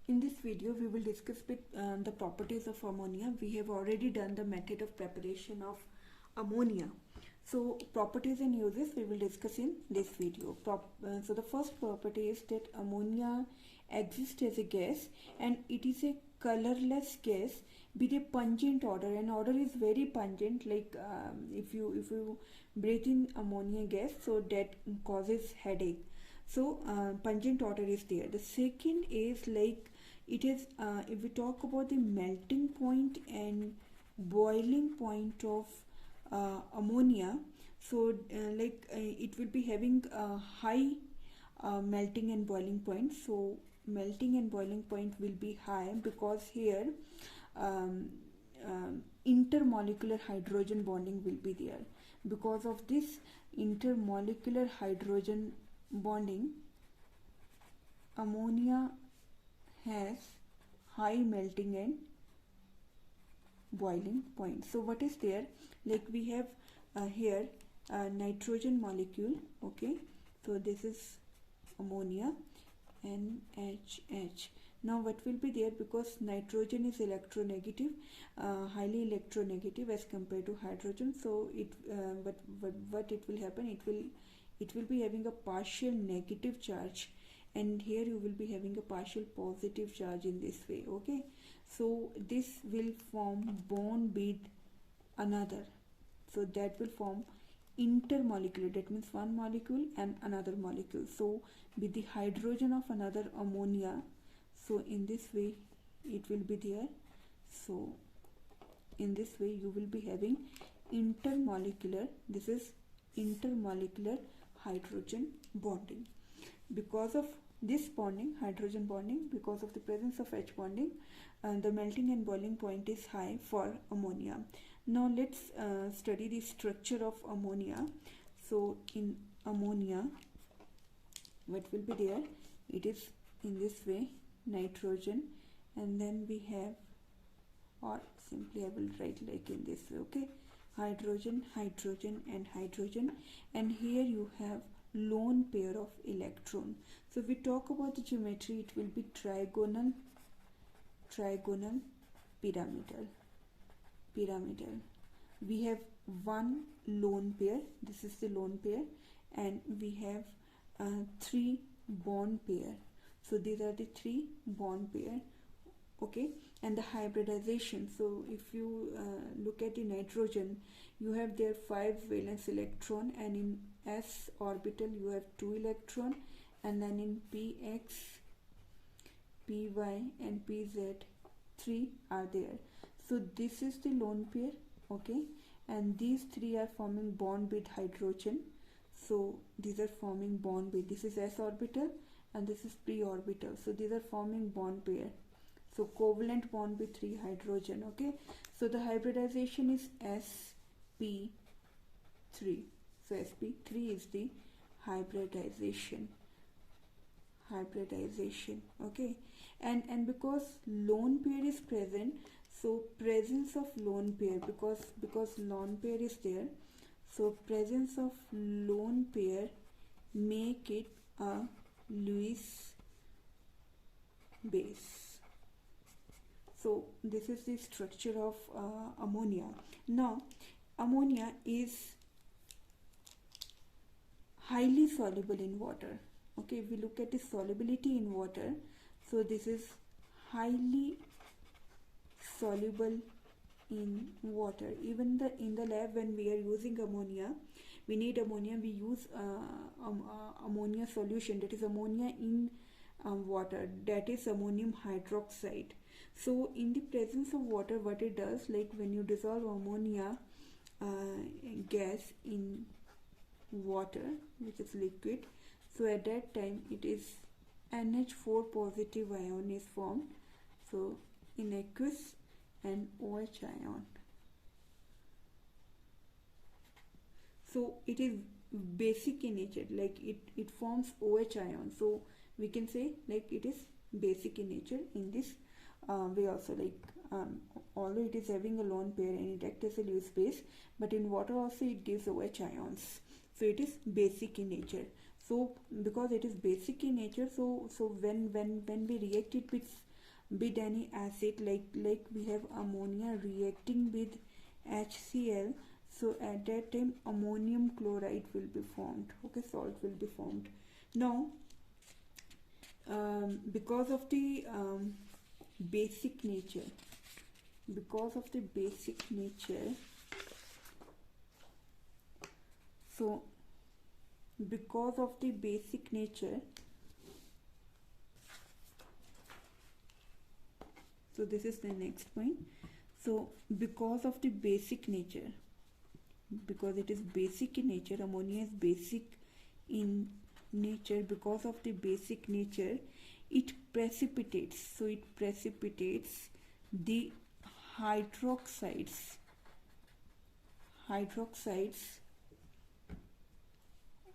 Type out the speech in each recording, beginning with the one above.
In this video, we will discuss the properties of ammonia. We have already done the method of preparation of ammonia. So, properties and uses we will discuss in this video. So, the first property is that ammonia exists as a gas and it is a colorless gas with a pungent odor. And odor is very pungent. Like if you breathe in ammonia gas, so that causes headache. So, pungent odor is there. The second is like it is if we talk about the melting point and boiling point of ammonia, so it will be having a high melting and boiling point. So melting and boiling point will be high because here um, intermolecular hydrogen bonding will be there. Because of this intermolecular hydrogen bonding, ammonia has high melting and boiling point. So what is there? Like we have here nitrogen molecule. Okay, so this is ammonia, NHH. Now what will be there? Because nitrogen is electronegative, highly electronegative as compared to hydrogen. So it what it will happen? It will be having a partial negative charge, and here you will be having a partial positive charge in this way. Okay, so this will form bond with another, so that will form intermolecular, that means one molecule and another molecule. So with the hydrogen of another ammonia, so in this way it will be there. So in this way you will be having intermolecular, this is intermolecular hydrogen bonding. Because of this bonding, hydrogen bonding, because of the presence of H bonding, the melting and boiling point is high for ammonia. Now let's study the structure of ammonia. So in ammonia, what will be there? It is in this way, nitrogen, and then we have, or simply I will write like in this way, okay, hydrogen, hydrogen and hydrogen, and here you have lone pair of electron. So if we talk about the geometry, it will be trigonal, pyramidal. We have one lone pair, this is the lone pair, and we have three bond pair. So these are the three bond pair. Okay, and the hybridization. So if you look at the nitrogen, you have their 5 valence electron, and in s orbital you have 2 electron, and then in px, py and pz 3 are there. So this is the lone pair. Okay, and these 3 are forming bond with hydrogen. So these are forming bond with, this is s orbital and this is p orbital. So these are forming bond pair. So covalent bond with 3 hydrogen. Okay, so the hybridization is sp3. So sp3 is the hybridization. Okay, and because lone pair is present, so presence of lone pair, because lone pair is there, so presence of lone pair make it a Lewis base. So this is the structure of ammonia. Now ammonia is highly soluble in water. Okay, if we look at the solubility in water, so this is highly soluble in water. Even in the lab, when we are using ammonia, we need ammonia, we use ammonia solution, that is ammonia in water, that is ammonium hydroxide. So in the presence of water, what it does, like when you dissolve ammonia gas in water, which is liquid, so at that time it is NH4 positive ion is formed, so in aqueous, and OH ion. So it is basic in nature, like it forms OH ion. So we can say like it is basic in nature in this way also, like although it is having a lone pair and it acts as a Lewis base, but in water also it gives OH ions. So it is basic in nature. So because it is basic in nature, so when we react it with with any acid, like we have ammonia reacting with HCl, so at that time ammonium chloride will be formed. Okay, salt will be formed. Now because of the basic nature, because of the basic nature, so because of the basic nature, so this is the next point. So because of the basic nature, because it is basic in nature, ammonia is basic in nature, because of the basic nature it precipitates, so it precipitates the hydroxides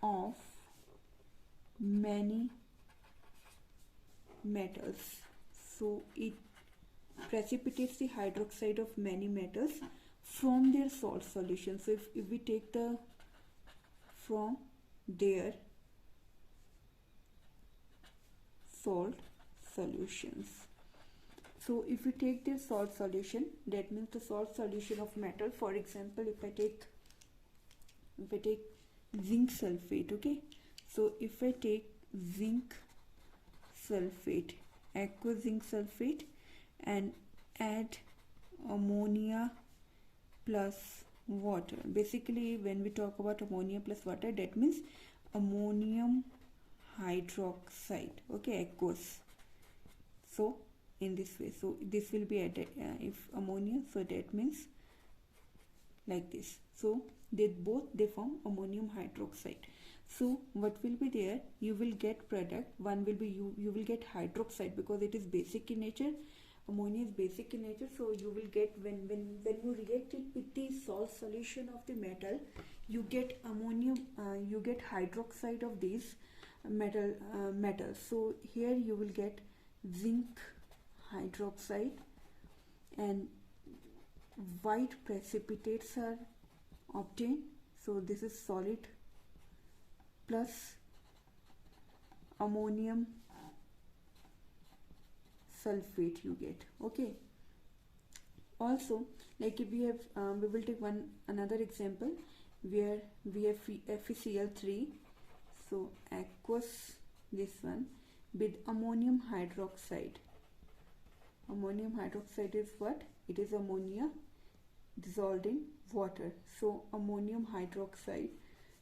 of many metals. So it precipitates the hydroxide of many metals from their salt solution. So if we take the from their salt solutions, so if we take their salt solution, that means the salt solution of metal. For example, if I take zinc sulfate, okay, so if I take zinc sulfate, aqueous zinc sulfate, and add ammonia plus water. Basically, when we talk about ammonia plus water, that means ammonium hydroxide, okay, aqueous. So in this way, so this will be added if ammonia, so that means like this. So they form ammonium hydroxide. So what will be there, you will get product. One will be you will get hydroxide because it is basic in nature. Ammonia is basic in nature, so you will get, when you react it with the salt solution of the metal, you get ammonium, you get hydroxide of these metals. So here you will get zinc hydroxide, and white precipitates are obtained. So this is solid plus ammonium sulfate you get. Okay, also, like if we have we will take another example where we have FeCl3, so aqueous, this one, with ammonium hydroxide. Ammonium hydroxide is what? It is ammonia dissolved in water. So ammonium hydroxide,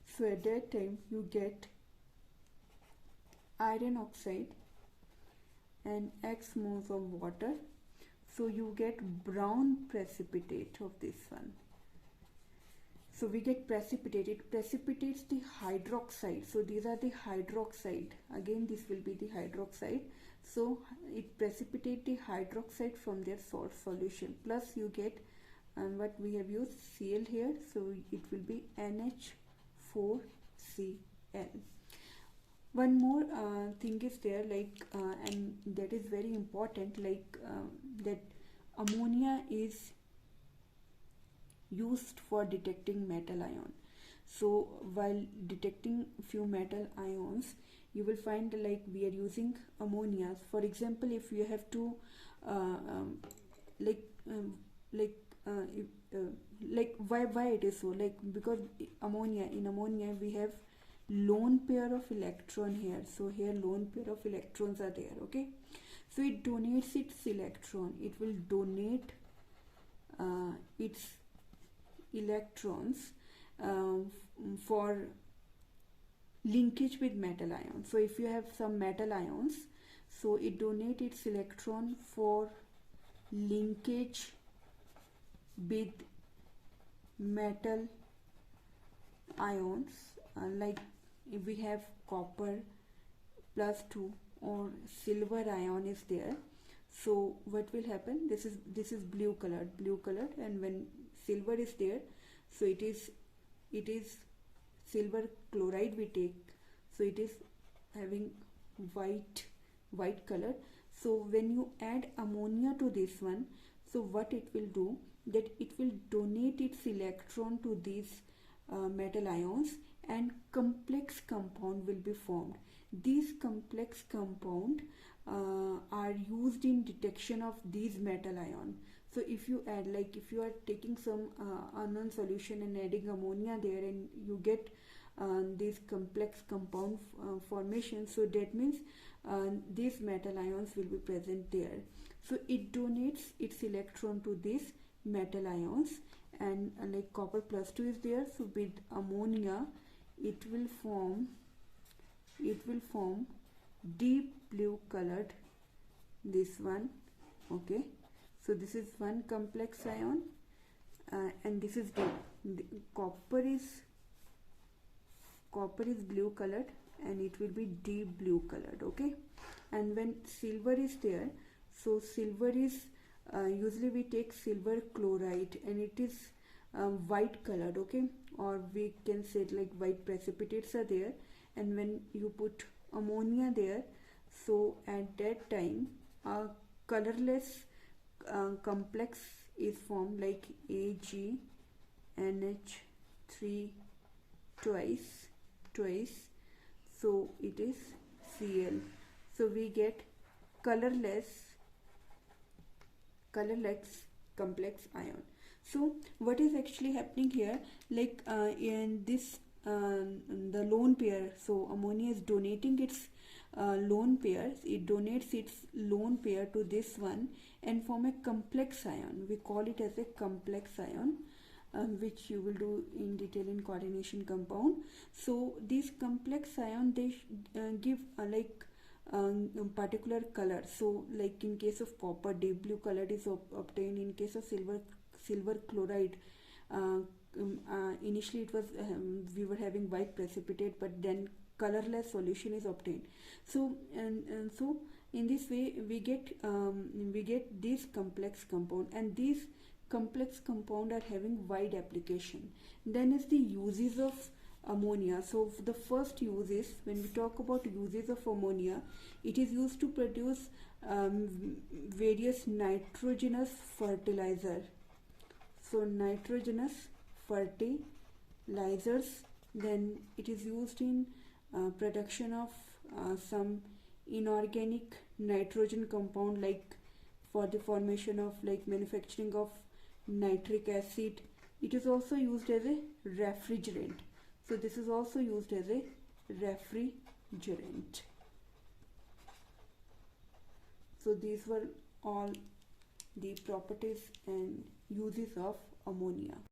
so at that time you get iron oxide and X moles of water, so you get brown precipitate of this one. So we get precipitate, it precipitates the hydroxide. So these are the hydroxide, again this will be the hydroxide. So it precipitates the hydroxide from their salt solution, plus you get what we have used Cl here, so it will be NH4Cl. One more thing is there, like and that is very important, like that ammonia is used for detecting metal ion. So while detecting few metal ions, you will find like we are using ammonia. For example, if you have to why it is so, like because in ammonia we have lone pair of electron here, so here lone pair of electrons are there. Okay, so it donates its electron, it will donate its electrons for linkage with metal ions. So if you have some metal ions, so it donates its electron for linkage with metal ions, like if we have copper +2 or silver ion is there, so what will happen, this is blue colored, and when silver is there, so it is silver chloride we take, so it is having white color. So when you add ammonia to this one, so what it will do, that it will donate its electron to these metal ions, and complex compound will be formed. these complex compound are used in detection of these metal ion. So if you add, like if you are taking some unknown solution and adding ammonia there, and you get this complex compound formation, so that means these metal ions will be present there. So it donates its electron to these metal ions, and like copper plus 2 is there, so with ammonia it will form deep blue colored, this one. Okay, so this is one complex ion, and this is copper is blue colored, and it will be deep blue colored. Okay, and when silver is there, so silver is usually we take silver chloride, and it is white colored. Okay, or we can say it like white precipitates are there, and when you put ammonia there, so at that time a colorless complex is formed, like AgNH3 twice, so it is Cl. So we get colorless complex ion. So what is actually happening here, like in this the lone pair, so ammonia is donating its lone pairs, it donates its lone pair to this one and form a complex ion. We call it as a complex ion, which you will do in detail in coordination compound. So these complex ion, they give particular color. So like in case of copper, deep blue color is obtained. In case of silver chloride, initially it was we were having white precipitate, but then colorless solution is obtained. So and so in this way we get this complex compound, and these complex compound are having wide application. Then is the uses of ammonia. So the first use is, when we talk about uses of ammonia, it is used to produce various nitrogenous fertilizer. So nitrogenous fertilizers. Then it is used in production of some inorganic nitrogen compound, like for the formation of, like manufacturing of nitric acid. It is also used as a refrigerant. So this is also used as a refrigerant. So these were all the properties and uses of ammonia.